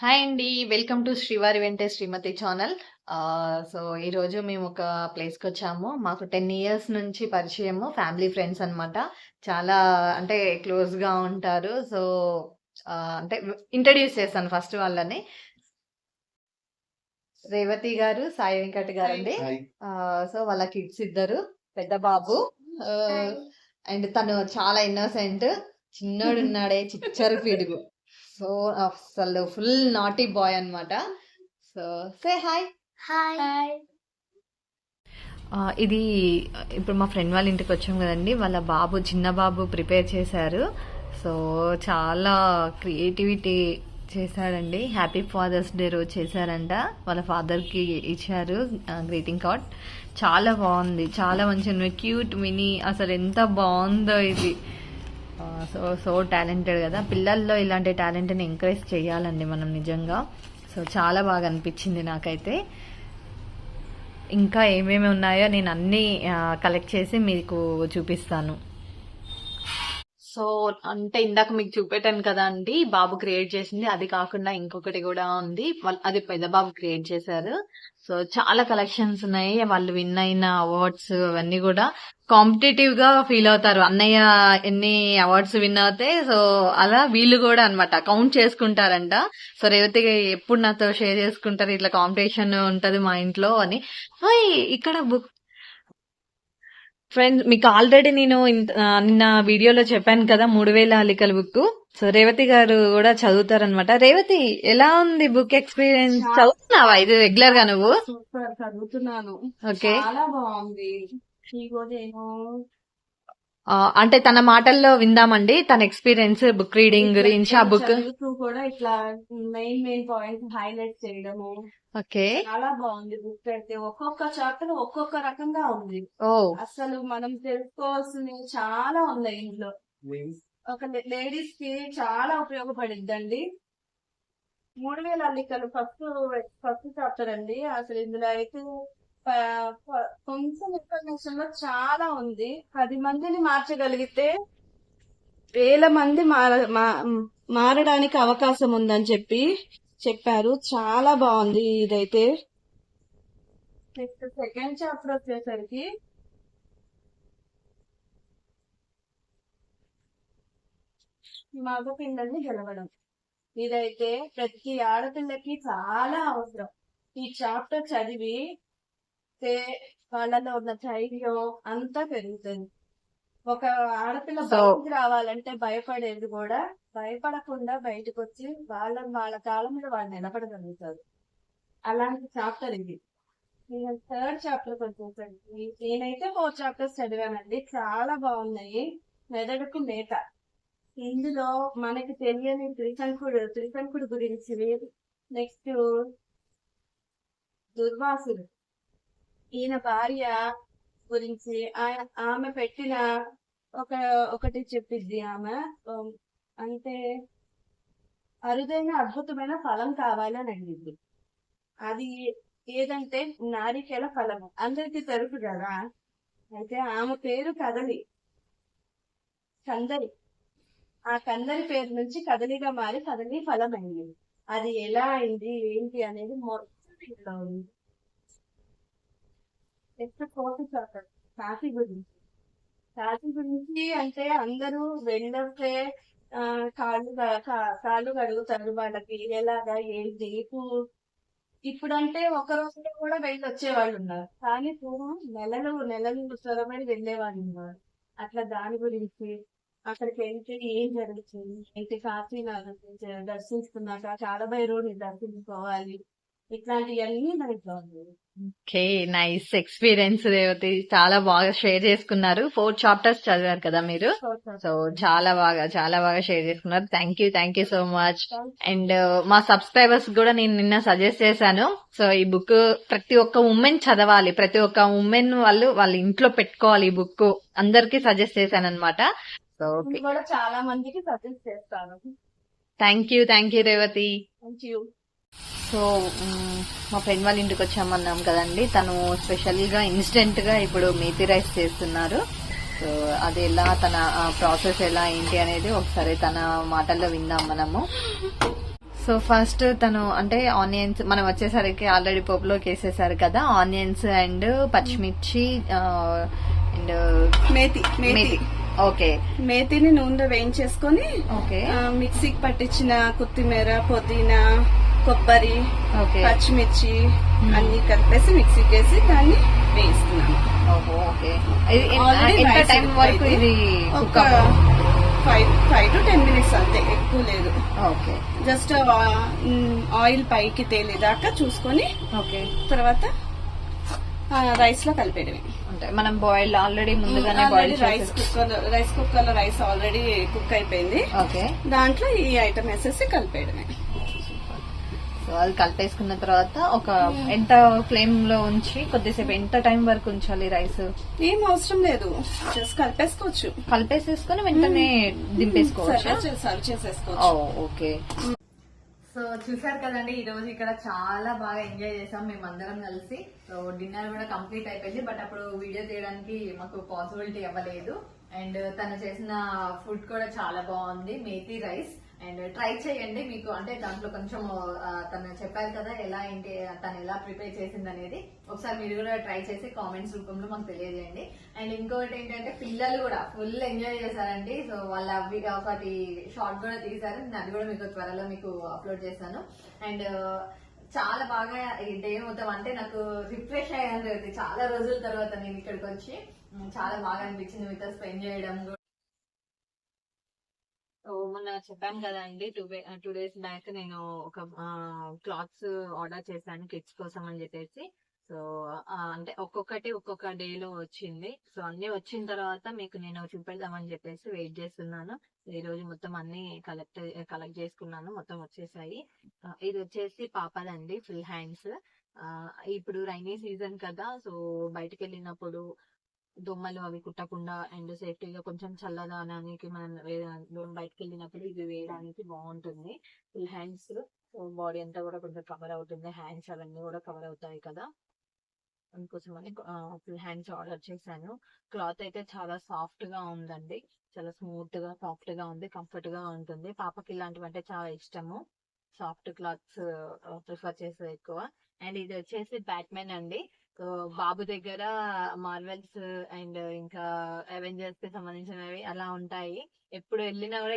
Hi అండి. Welcome to శ్రీవారి వెంటే శ్రీమతి ఛానల్. సో ఈరోజు మేము ఒక ప్లేస్‌కొచ్చాము. మాకు 10 ఇయర్స్ నుంచి పరిచయము. ఫ్యామిలీ ఫ్రెండ్స్ అన్నమాట. చాలా అంటే క్లోజ్‌గా ఉంటారు. సో అంటే ఇంట్రొడ్యూస్ చేస్తాను ఫస్ట్ వాళ్ళని. రేవతి గారు, సాయి వెంకట్ గారండి. హాయ్. సో వాళ్ళ కిడ్స్ ఇద్దరు. పెద్ద బాబు అండ్ తను చాలా ఇన్నోసెంట్. చిన్నోడున్నాడే చిచ్చర పిడుగు. సో అసలు ఫుల్ నాటీ బాయ్ అన్నమాట. So say hi. హాయ్. ఇది ఇప్పుడు మా ఫ్రెండ్ వాళ్ళ ఇంటికి వచ్చాం కదండి. వాళ్ళ బాబు చిన్న బాబు ప్రిపేర్ చేశారు. సో చాలా క్రియేటివిటీ చేశాడండి. హ్యాపీ ఫాదర్స్ డే రోజు చేశారంట. వాళ్ళ ఫాదర్కి ఇచ్చారు గ్రీటింగ్ కార్డ్. చాలా బాగుంది, చాలా మంచిగా క్యూట్ మినీ. అసలు ఎంత బాగుందో ఇది. సో టాలెంటెడ్ కదా. పిల్లల్లో ఇలాంటి టాలెంట్ని ఎంకరేజ్ చేయాలండి మనం నిజంగా. సో చాలా బాగా అనిపించింది నాకైతే. ఇంకా ఏమేమి ఉన్నాయో నేను అన్నీ కలెక్ట్ చేసి మీకు చూపిస్తాను. సో అంటే ఇందాక మీకు చూపెట్టాను కదా అండి, బాబు క్రియేట్ చేసింది. అది కాకుండా ఇంకొకటి కూడా ఉంది. అది పెద్ద బాబు క్రియేట్ చేశారు. సో చాలా కలెక్షన్స్ ఉన్నాయి. వాళ్ళు విన్ అయిన అవార్డ్స్ అవన్నీ కూడా కాంపిటేటివ్ గా ఫీల్ అవుతారు. అన్నయ్య ఎన్ని అవార్డ్స్ విన్ అవుతాయి, సో అలా వీళ్ళు కూడా అన్నమాట కౌంట్ చేసుకుంటారంట. సో రేవతి ఎప్పుడు నాతో షేర్ చేసుకుంటారు, ఇట్లా కాంపిటీషన్ ఉంటది మా ఇంట్లో అని. ఇక్కడ బుక్ ఫ్రెండ్స్, మీకు ఆల్రెడీ నేను నిన్న వీడియోలో చెప్పాను కదా 3000 అల్లికల బుక్. సో రేవతి గారు కూడా చదువుతారనమాట. రేవతి, ఎలా ఉంది బుక్ ఎక్స్పీరియన్స్? చదువుతున్నావా ఇది రెగ్యులర్ గా నువ్వు? సూపర్, చదువుతున్నాను. ఓకే, చాలా బాగుంది. నేను అంటే తన మాటల్లో విందామండి తన ఎక్స్పీరియన్స్ బుక్ రీడింగ్ గురించి. ఆ బుక్ చదువుతూ కూడా ఇట్లా మెయిన్ పాయింట్స్ హైలైట్ చేయడము. ఓకే, చాలా బాగుంది బుక్. అయితే ఒక్కొక్క చాప్టర్ ఒక్కొక్క రకంగా ఉంది. ఓ అసలు మనం తెలుసుకోవాల్సినవి చాలా ఉన్నాయి ఇంట్లో. ఒక లేడీస్ కి చాలా ఉపయోగపడిద్దండి. 3000 అల్లికలు ఫస్ట్ చాప్టర్ అండి. అసలు ఇందులో అయితే కొంచెం ఇన్ఫర్మేషన్ లో చాలా ఉంది. 10 మందిని మార్చగలిగితే 1000 మంది మారడానికి అవకాశం ఉందని చెప్పారు. చాలా బాగుంది ఇదైతే. నెక్స్ట్ సెకండ్ చాప్టర్ వచ్చేసరికి మగ పిల్లల్ని గెలవడం. ఇదైతే ప్రతి ఆడపిల్లకి చాలా అవసరం. ఈ చాప్టర్ చదివి వాళ్ళలో ఉన్న ధైర్యం అంతా పెరుగుతుంది. ఒక ఆడపిల్ల బయటికి రావాలంటే భయపడేది కూడా భయపడకుండా బయటకు వచ్చి వాళ్ళ కాళ్ళ మీద వాళ్ళు నిలబడగలుగుతారు. అలాంటి చాప్టర్ ఇది. నేను థర్డ్ చాప్టర్ వచ్చేసరికి నేనైతే 4 చాప్టర్స్ చదివానండి. చాలా బాగున్నాయి. మెదడుకు మేత. ఇందులో మనకి తెలియని త్రిశంకుడు గురించి, నెక్స్ట్ దుర్వాసుడు ఈయన భార్య గురించి, ఆమె పెట్టిన ఒకటి చెప్పిద్ది. ఆమె అంటే అరుదైన అద్భుతమైన ఫలం కావాలని అడిగింది. అది ఏదంటే నారికేల ఫలము. అందరికి తెలుసు కదా. అయితే ఆమె పేరు కందరి. ఆ కందరి పేరు నుంచి కదలిగా మారి కదలి ఫలం అయింది. అది ఎలా అయింది ఏంటి అనేది మొత్తం ఇంట్లో ఉంది. నెక్స్ట్ ఫోర్త్ చాప్టర్ కాశీ గురించి అంటే అందరూ వెళ్ళొస్తే కాళ్ళు కడుగుతారు. వాళ్ళకి ఎలాగా ఏంటి. ఇప్పుడంటే ఒక రోజులో కూడా వెళ్ళి వచ్చేవాళ్ళు ఉన్నారు. కానీ పూర్వం నెలలు త్వరబడి వెళ్ళేవాళ్ళు ఉన్నారు. అట్లా దాని గురించి, అక్కడికి వెళ్తే ఏం జరుగుతుంది ఏంటి, కాశీనాథ్ దర్శించుకున్నాక కాలభైరవుని దర్శించుకోవాలి, ఇట్లాంటివన్నీ దాంట్లో ఉంది. Okay, nice experience Revathi. చాలా బాగా షేర్ చేసుకున్నారు. 4 చాప్టర్స్ చదివారు కదా మీరు. సో చాలా బాగా షేర్ చేసుకున్నారు. Thank you so much. And మా సబ్స్క్రైబర్స్ కూడా నేను నిన్న సజెస్ట్ చేశాను. సో ఈ బుక్ ప్రతి ఒక్క ఉమెన్ చదవాలి. ప్రతి ఒక్క ఉమెన్ వాళ్ళ ఇంట్లో పెట్టుకోవాలి. ఈ బుక్ అందరికి సజెస్ట్ చేశాను అనమాట. సో కూడా చాలా మందికి సజెస్ట్ చేస్తాను. Thank you Revathi. Thank you. So మా ఫ్రెండ్ వాళ్ళ ఇంటికి వచ్చామన్నాం కదండి. తను స్పెషల్ గా ఇన్స్టెంట్ గా ఇప్పుడు మేతి రైస్ చేస్తున్నారు. సో అది ఎలా, తన ప్రాసెస్ ఎలా ఏంటి అనేది ఒకసారి తన మాటల్లో విందాం మనము. సో ఫస్ట్ తను అంటే ఆనియన్స్ మనం వచ్చేసరికి ఆల్రెడీ పోపులోకి వేసేసారు కదా, ఆనియన్స్ అండ్ పచ్చిమిర్చి అండ్ మేతి మేతి. ఓకే మేతిని నూనెలో వేయించేసుకొని ఓకే మిక్సీకి పట్టించిన కొత్తిమీర, పుదీనా, కొబ్బరి, ఓకే పచ్చిమిర్చి అన్ని కలిపేసి మిక్సీకి వేసి దాన్ని వేయిస్తున్నాను. ఓహో ఓకే. ఇది Already ఎంత rice టైం వరకు ఉడికిపోయింది. ఇది ఒక కుక్ 5 to 10 minutes అంతే, ఎక్కువ లేదు. ఓకే జస్ట్ ఆయిల్ పైకి తేలేదాకా చూసుకొని ఓకే. తర్వాత రైస్ లో కలిపేయడమే. అంటే మనం బాయిల్ ఆల్రెడీ ముందుగానే బాయిల్ రైస్ కుక్కర్ లో రైస్ ఆల్రెడీ కుక్ అయిపోయింది. ఓకే. దాంట్లో ఈ ఐటమ్ వేసేసి కలిపేయడమే. సో అది కలిపేసుకున్న తర్వాత ఒక ఎంత ఫ్లేమ్ లో ఉంచి కొద్దిసేపు ఎంత టైం వరకు ఉంచాలి రైస్? ఏం అవసరం లేదు, జస్ట్ కలిపేసుకోవచ్చు. కలిపేసేసుకొని వెంటనే దింపేసుకోవచ్చు. సర్వ్ చేసేసుకోవచ్చు. ఓకే. సో చూసారు కదండి, ఈ రోజు ఇక్కడ చాలా బాగా ఎంజాయ్ చేసాం మేమందరం కలిసి. సో డిన్నర్ కూడా కంప్లీట్ అయిపోయింది, బట్ అప్పుడు వీడియో తీయడానికి మాకు పాసిబిలిటీ అవ్వలేదు. అండ్ తను చేసిన ఫుడ్ కూడా చాలా బాగుంది, మేతి రైస్. అండ్ ట్రై చేయండి, మీకు అంటే దాంట్లో కొంచెం తను చెప్పారు కదా ఎలా ఏంటి తను ఎలా ప్రిపేర్ చేసింది అనేది, ఒకసారి మీరు కూడా ట్రై చేసి కామెంట్స్ రూపంలో మాకు తెలియజేయండి. అండ్ ఇంకొకటి ఏంటంటే పిల్లలు కూడా ఫుల్ ఎంజాయ్ చేశారండి. సో వాళ్ళ ఒకటి షార్ట్ కూడా తీశారు, నేను అది కూడా మీకు త్వరలో మీకు అప్లోడ్ చేశాను. అండ్ చాలా బాగా ఈ డే మొత్తం అంటే నాకు రిఫ్రెష్ అయ్యాను చాలా రోజుల తర్వాత నేను ఇక్కడికి వచ్చి. చాలా బాగా అనిపించింది మీతో స్పెండ్ చేయడం. మొన్న చెప్పాను కదండి, 2 days బ్యాక్ నేను ఒక క్లాత్స్ ఆర్డర్ చేశాను కిడ్స్ కోసం అని చెప్పేసి. సో అంటే ఒక్కొక్కటి ఒక్కొక్క డే లో వచ్చింది. సో అన్ని వచ్చిన తర్వాత మీకు నేను చూపెడదామని చెప్పేసి వెయిట్ చేస్తున్నాను. ఈ రోజు మొత్తం అన్ని కలెక్ట్ చేసుకున్నాను, మొత్తం వచ్చేసాయి. ఇది వచ్చేసి పాపదండి, ఫుల్ హ్యాండ్స్. ఇప్పుడు రైనీ సీజన్ కదా, సో బయటకు వెళ్ళినప్పుడు దోమలు అవి కుట్టకుండా అండ్ సేఫ్టీగా కొంచెం చల్లదానానికి మనం బయటకు వెళ్ళినప్పుడు ఇది వేయడానికి బాగుంటుంది. ఫుల్ హ్యాండ్స్, బాడీ అంతా కూడా కొంచెం కవర్ అవుతుంది, హ్యాండ్స్ అవన్నీ కూడా కవర్ అవుతాయి కదా, అందుకోసం అని ఫుల్ హ్యాండ్స్ ఆర్డర్ చేశాను. క్లాత్ అయితే చాలా సాఫ్ట్ గా ఉందండి, చాలా స్మూత్ గా సాఫ్ట్ గా ఉంది, కంఫర్ట్ గా ఉంటుంది. పాపకి ఇలాంటివి అంటే చాలా ఇష్టము, సాఫ్ట్ క్లాత్స్ ప్రిఫర్ చేసేది ఎక్కువ. అండ్ ఇది వచ్చేసి బ్యాట్మెన్ అండి. సో బాబు దగ్గర మార్వెల్స్ అండ్ ఇంకా అవెంజర్స్ కి సంబంధించినవి అలా ఉంటాయి. ఎప్పుడు వెళ్ళినా కూడా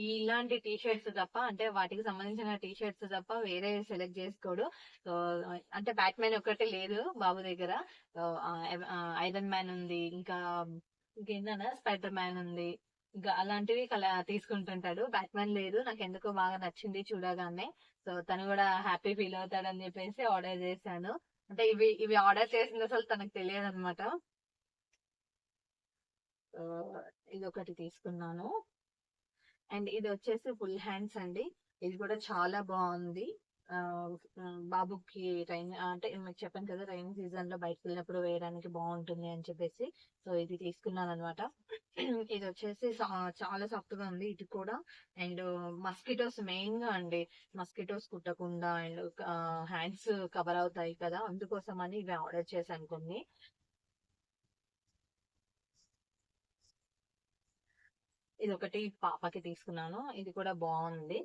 ఇలాంటి టీ షర్ట్స్ తప్ప, అంటే వాటికి సంబంధించిన టీ షర్ట్స్ తప్ప వేరే సెలెక్ట్ చేసుకోడు. సో అంటే బ్యాట్మెన్ ఒకటి లేదు బాబు దగ్గర. సో ఐరన్ మ్యాన్ ఉంది, ఇంకేంటన్నా స్పైడర్ మ్యాన్ ఉంది, ఇంకా అలాంటివి తీసుకుంటుంటాడు. బ్యాట్మెన్ లేదు, నాకు ఎందుకో బాగా నచ్చింది చూడగానే. సో తను కూడా హ్యాపీ ఫీల్ అవుతాడని చెప్పేసి ఆర్డర్ చేశాను. అంటే ఇవి ఆర్డర్ చేసింది అసలు తనకు తెలియదు అనమాట. ఇది ఒకటి తీసుకున్నాను. అండ్ ఇది వచ్చేసి ఫుల్ హ్యాండ్స్ అండి, ఇది కూడా చాలా బాగుంది. బాబుకి అంటే మీకు చెప్పాను కదా, రైన్ సీజన్ లో బయటకు వెళ్ళినప్పుడు వేయడానికి బాగుంటుంది అని చెప్పేసి. సో ఇది తీసుకున్నాను అనమాట. ఇది వచ్చేసి చాలా సాఫ్ట్ గా ఉంది ఇది కూడా. అండ్ మస్కిటోస్ మెయిన్ గా అండి, మస్కిటోస్ కుట్టకుండా అండ్ హ్యాండ్స్ కవర్ అవుతాయి కదా, అందుకోసం అని ఇవి ఆర్డర్ చేశాను కొన్ని. ఇది ఒకటి పాపకి తీసుకున్నాను, ఇది కూడా బాగుంది.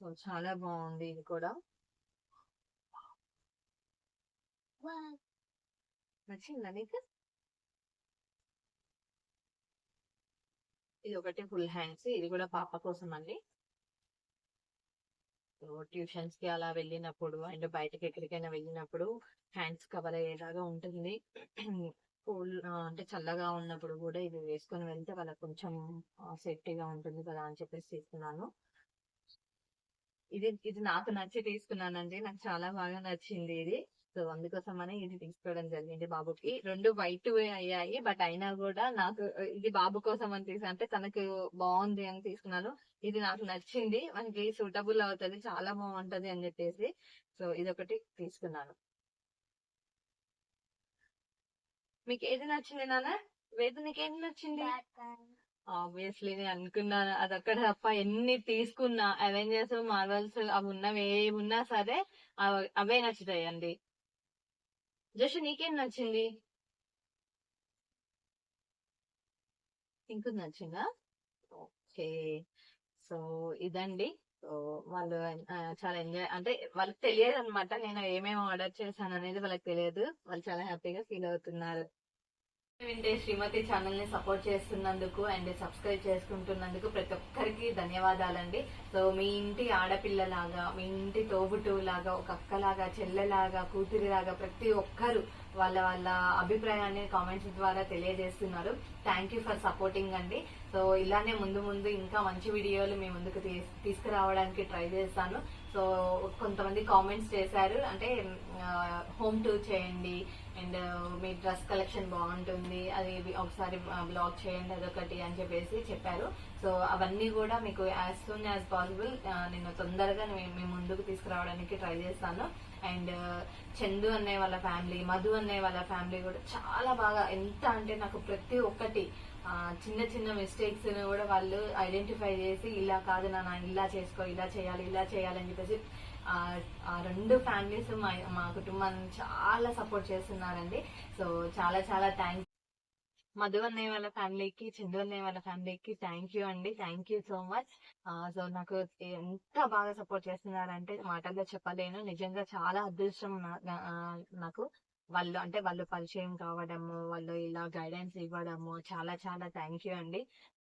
సో చాలా బాగుంది ఇది కూడా. నచ్చిందా నీకు? ఇది ఒకటి ఫుల్ హ్యాండ్స్, ఇది కూడా పాప కోసం అండి. ట్యూషన్స్ కి అలా వెళ్ళినప్పుడు అండ్ బయటకి ఎక్కడికైనా వెళ్ళినప్పుడు హ్యాండ్స్ కవర్ అయ్యేలాగా ఉంటుంది. అంటే చల్లగా ఉన్నప్పుడు కూడా ఇది వేసుకొని వెళ్తే వాళ్ళకి కొంచెం సేఫ్టీగా ఉంటుంది కదా అని చెప్పేసి తీసుకున్నాను. ఇది నాకు నచ్చి తీసుకున్నానండి, నాకు చాలా బాగా నచ్చింది ఇది. సో అందుకోసం అని ఇది తీసుకోవడం జరిగింది. బాబుకి 2 వైట్ అయ్యాయి, బట్ అయినా కూడా నాకు ఇది బాబు కోసం అని అంటే తనకు బాగుంది అని తీసుకున్నాను. ఇది నాకు నచ్చింది, మనకి సూటబుల్ అవుతుంది, చాలా బాగుంటది అని చెప్పేసి. సో ఇది ఒకటి తీసుకున్నాను. మీకు ఏది నచ్చింది నాన్న? వేద నీకు ఏది నచ్చింది? ఆబ్వియస్లీ నేను అనుకున్నాను, అదొక్కడ తప్ప ఎన్ని తీసుకున్నా అవెంజర్స్ మార్వెల్స్ అవి ఉన్నవి ఏమున్నా సరే అవే నచ్చుతాయండి. జస్ట్ నీకేం నచ్చింది? ఇంక నచ్చిందా? ఓకే. ఇదండి. సో వాళ్ళు చాలా ఎంజాయ్ అంటే వాళ్ళకి తెలియదు అనమాట. నేను ఏమేమి ఆర్డర్ చేశాను అనేది వాళ్ళకి తెలియదు. వాళ్ళు చాలా హ్యాపీగా ఫీల్ అవుతున్నారు. వింటే శ్రీమతి ఛానల్ ని సపోర్ట్ చేస్తున్నందుకు అండ్ సబ్స్క్రైబ్ చేసుకుంటున్నందుకు ప్రతి ఒక్కరికి ధన్యవాదాలండి. సో మీ ఇంటి ఆడపిల్లలాగా, మీ ఇంటి తోబుట్టువులాగా, ఒక అక్కలాగా, చెల్లెలాగా, కూతురిలాగా ప్రతి ఒక్కరు వాళ్ళ వాళ్ళ అభిప్రాయాన్ని కామెంట్స్ ద్వారా తెలియజేస్తున్నారు. థ్యాంక్ యూ ఫర్ సపోర్టింగ్ అండి. సో ఇలానే ముందు ముందు ఇంకా మంచి వీడియోలు మీ ముందుకు తీసుకురావడానికి ట్రై చేస్తాను. సో కొంతమంది కామెంట్స్ చేశారు, అంటే హోమ్ టూర్ చేయండి అండ్ మీ డ్రెస్ కలెక్షన్ బాగుంటుంది, అది ఒకసారి బ్లాగ్ చేయండి అదొకటి అని చెప్పేసి చెప్పారు. సో అవన్నీ కూడా మీకు యాజ్ సూన్ యాజ్ పాసిబుల్ నేను తొందరగా మీ ముందుకు తీసుకురావడానికి ట్రై చేస్తాను. అండ్ చందు అనే వాళ్ళ ఫ్యామిలీ, మధు అనే వాళ్ళ ఫ్యామిలీ కూడా చాలా బాగా, ఎంత అంటే నాకు ప్రతి ఒక్కటి చిన్న చిన్న మిస్టేక్స్ కూడా వాళ్ళు ఐడెంటిఫై చేసి ఇలా కాదు నాన్న, ఇలా చేసుకో, ఇలా చేయాలి, ఇలా చేయాలని చెప్పేసి ఆ రెండు ఫ్యామిలీస్ మా కుటుంబాన్ని చాలా సపోర్ట్ చేస్తున్నారండి. సో చాలా చాలా థ్యాంక్ మధు అన్నయ్య వాళ్ళ ఫ్యామిలీకి, చందు అన్నయ్య వాళ్ళ ఫ్యామిలీకి థ్యాంక్ యూ అండి. Thank you so much. So నాకు ఎంత బాగా సపోర్ట్ చేస్తున్నారంటే మాటల్లో చెప్పలేను. నిజంగా చాలా అదృష్టం నాకు. వాళ్ళు అంటే వాళ్ళు పరిచయం కావడము, వాళ్ళు ఇలా గైడెన్స్ ఇవ్వడము, చాలా చాలా థ్యాంక్ యూ అండి.